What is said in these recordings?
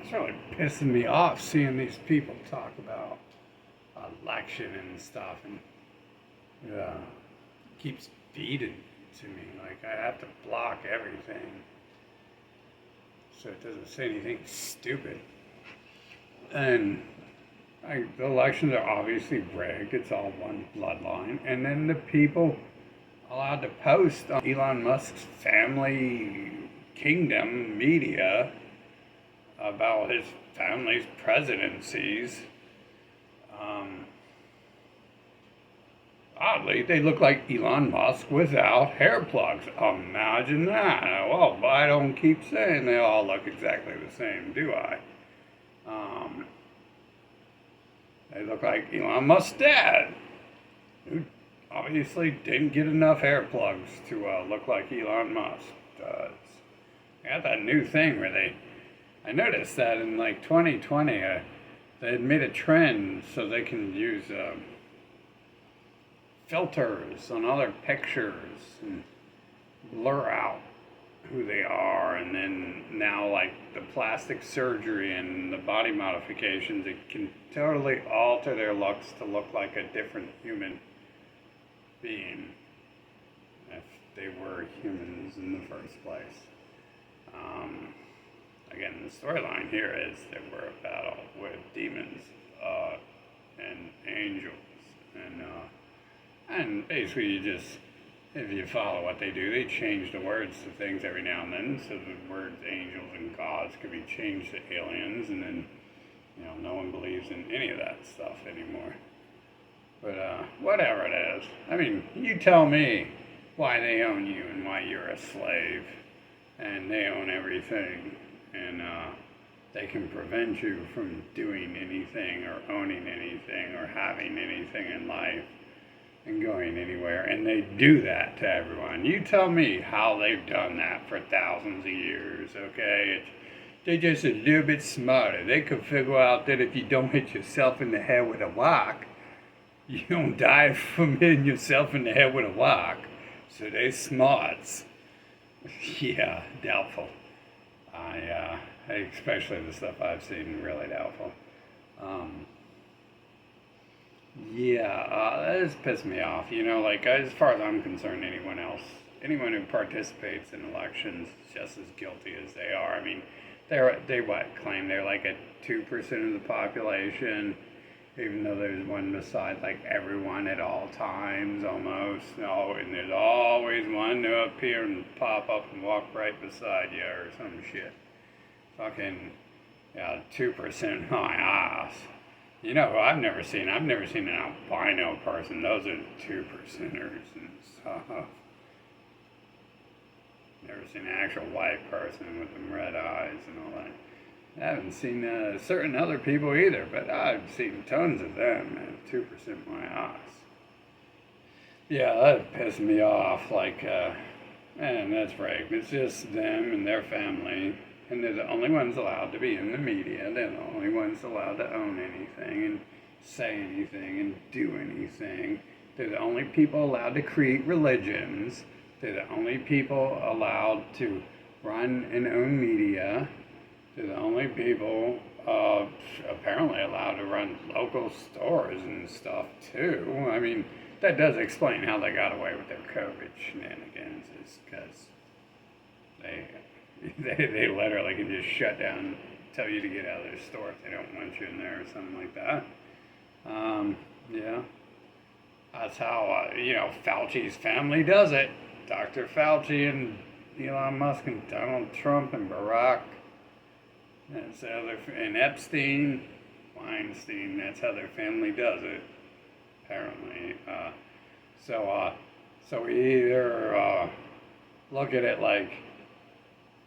It's really pissing me off seeing these people talk about election and stuff, and keeps feeding to me. Like I have to block everything so it doesn't say anything stupid. And the elections are obviously rigged. It's all one bloodline. And then the people allowed to post on Elon Musk's family kingdom media about his family's presidencies. Um, Oddly, they look like Elon Musk without hair plugs. Imagine that. Well, I don't keep saying they all look exactly the same, do I? Um, they look like Elon Musk's dad, who obviously didn't get enough hair plugs to look like Elon Musk does. They got that new thing where I noticed that in like 2020, they had made a trend so they can use filters on other pictures and blur out who they are. And then now, like the plastic surgery and the body modifications, it can totally alter their looks to look like a different human being if they were humans in the first place. Again, the storyline here is that we're a battle with demons and angels, and basically you just, if you follow what they do, they change the words to things every now and then, so the words angels and gods could be changed to aliens, and then no one believes in any of that stuff anymore. But whatever it is, I mean, you tell me why they own you and why you're a slave, and they own everything, and they can prevent you from doing anything or owning anything or having anything in life and going anywhere, and they do that to everyone. You tell me how they've done that for thousands of years, okay? They're just a little bit smarter. They could figure out that if you don't hit yourself in the head with a rock, you don't die from hitting yourself in the head with a rock. So they're smarts. Yeah, doubtful. Especially the stuff I've seen, really doubtful. That just pissed me off. Like as far as I'm concerned, anyone who participates in elections is just as guilty as they are. I mean, they claim they're like at 2% of the population, even though there's one beside like everyone at all times almost. No, and there's always one to appear and pop up and walk right beside you or some shit. Fucking 2% my ass. I've never seen an albino person. Those are 2%ers and stuff. Never seen an actual white person with them red eyes and all that. I haven't seen certain other people either, but I've seen tons of them at 2% my ass. Yeah, that pissed me off. Like, man, that's right. It's just them and their family. And they're the only ones allowed to be in the media. They're the only ones allowed to own anything and say anything and do anything. They're the only people allowed to create religions. They're the only people allowed to run and own media. They're the only people apparently allowed to run local stores and stuff too. I mean, that does explain how they got away with their COVID shenanigans, is because they literally can just shut down, tell you to get out of their store if they don't want you in there or something like that. That's how, Fauci's family does it. Dr. Fauci and Elon Musk and Donald Trump and Barack and Epstein, Weinstein, that's how their family does it, apparently. So we either look at it like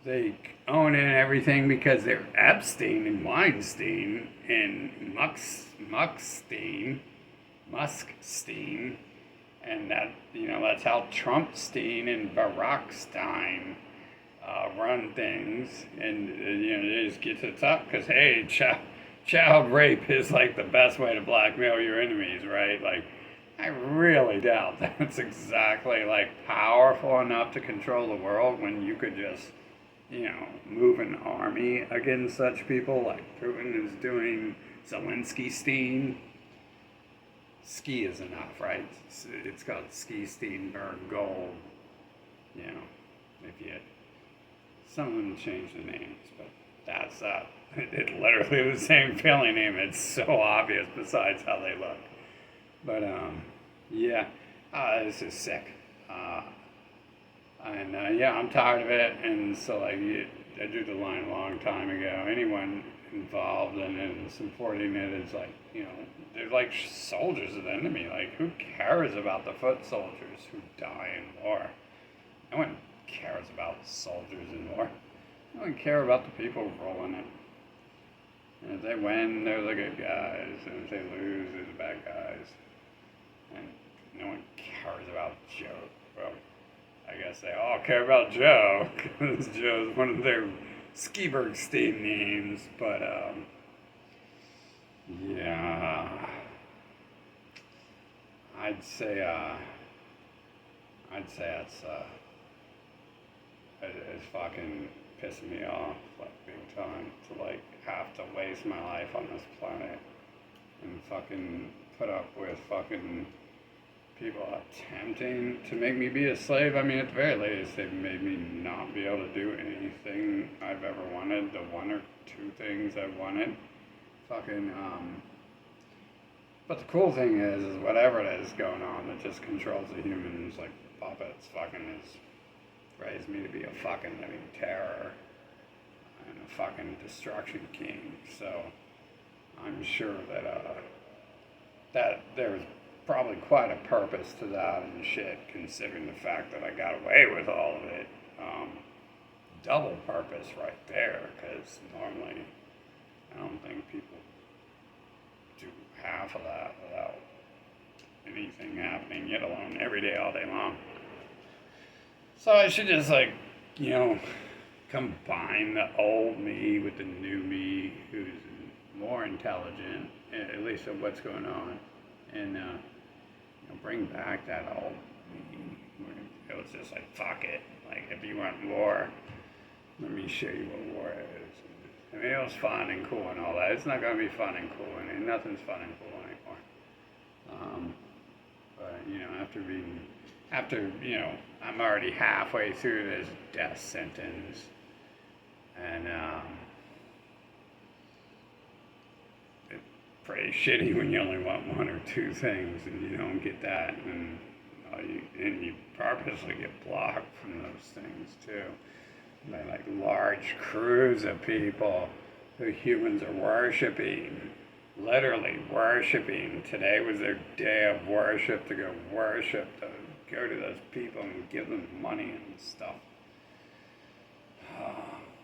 they own everything because they're Epstein and Weinstein and Muskstein, and that's how Trumpstein and Barackstein run things, and they just get to the top because hey, child rape is like the best way to blackmail your enemies, right? Like, I really doubt that's exactly like powerful enough to control the world when you could just move an army against such people like Putin is doing, Zelensky-Stein. Ski is enough, right? It's called Ski Steenberg Gold. If you, some of them change the names, but that's it literally the same family name. It's so obvious besides how they look. But yeah, this is sick. And I'm tired of it. And so like I drew the line a long time ago. Anyone involved in it and supporting it is like, they're like soldiers of the enemy. Like, who cares about the foot soldiers who die in war? No one cares about soldiers in war. No one cares about the people rolling it. And if they win, they're the good guys. And if they lose, they're the bad guys. And no one cares about Joe. Well, I guess they all care about Joe, because Joe's one of their Skibergstein names. But, yeah. I'd say it's fucking pissing me off, like, big time, to, like, have to waste my life on this planet and fucking put up with fucking people attempting to make me be a slave. I mean, at the very least, they've made me not be able to do anything I've ever wanted, the one or two things I've wanted. Fucking, but the cool thing is whatever it is going on that just controls the humans like puppets, fucking has raised me to be a fucking living terror and a fucking destruction king. So I'm sure that there's probably quite a purpose to that and shit, considering the fact that I got away with all of it. Double purpose right there, because normally I don't think people do half of that without anything happening, yet alone every day, all day long. So I should just combine the old me with the new me, who's more intelligent, at least of what's going on, and bring back that old me. It was just like, fuck it. Like, if you want war, let me show you what war is. I mean, it was fun and cool and all that. It's not going to be fun and cool anymore. Nothing's fun and cool anymore. But, after I'm already halfway through this death sentence, and it's pretty shitty when you only want one or two things and you don't get that, and you purposely get blocked from those things too. By like large crews of people who humans are worshiping, literally worshiping. Today was their day of worship, to go worship, to go to those people and give them money and stuff.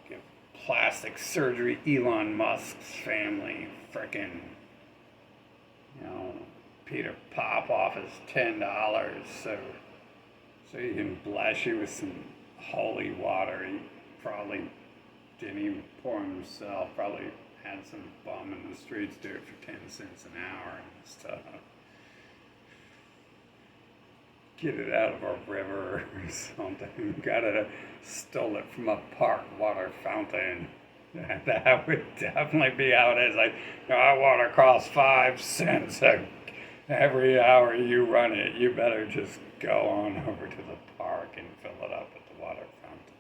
Give plastic surgery Elon Musk's family frickin', Peter Popoff is $10 so he can bless you with some holy water. He probably didn't even pour himself, probably had some bum in the streets do it for 10 cents an hour and stuff. Get it out of a river or something. Stole it from a park water fountain. That would definitely be how it is. Like, our water costs 5 cents every hour you run it. You better just go on over to the park and fill it up at the water fountain.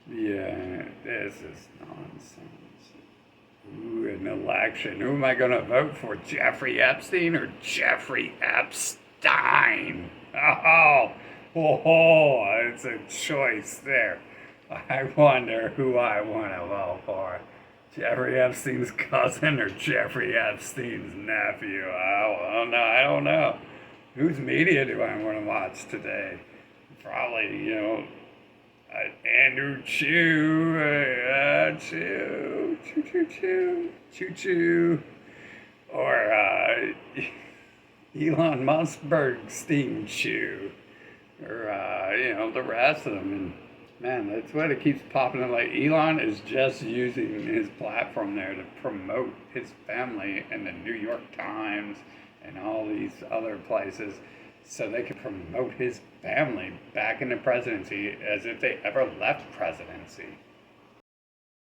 Yeah, this is nonsense. Ooh, an election. Who am I going to vote for? Jeffrey Epstein or Jeffrey Epstein? Oh, it's a choice there. I wonder who I want to vote for. Jeffrey Epstein's cousin or Jeffrey Epstein's nephew? I don't know. Whose media do I want to watch today? Probably, Andrew Chu, Choo, or Elon Musk Bergstein Chu, or the rest of them. And man, that's what it keeps popping up. Like, Elon is just using his platform there to promote his family and the New York Times and all these other places, so they could promote his family back into presidency as if they ever left presidency.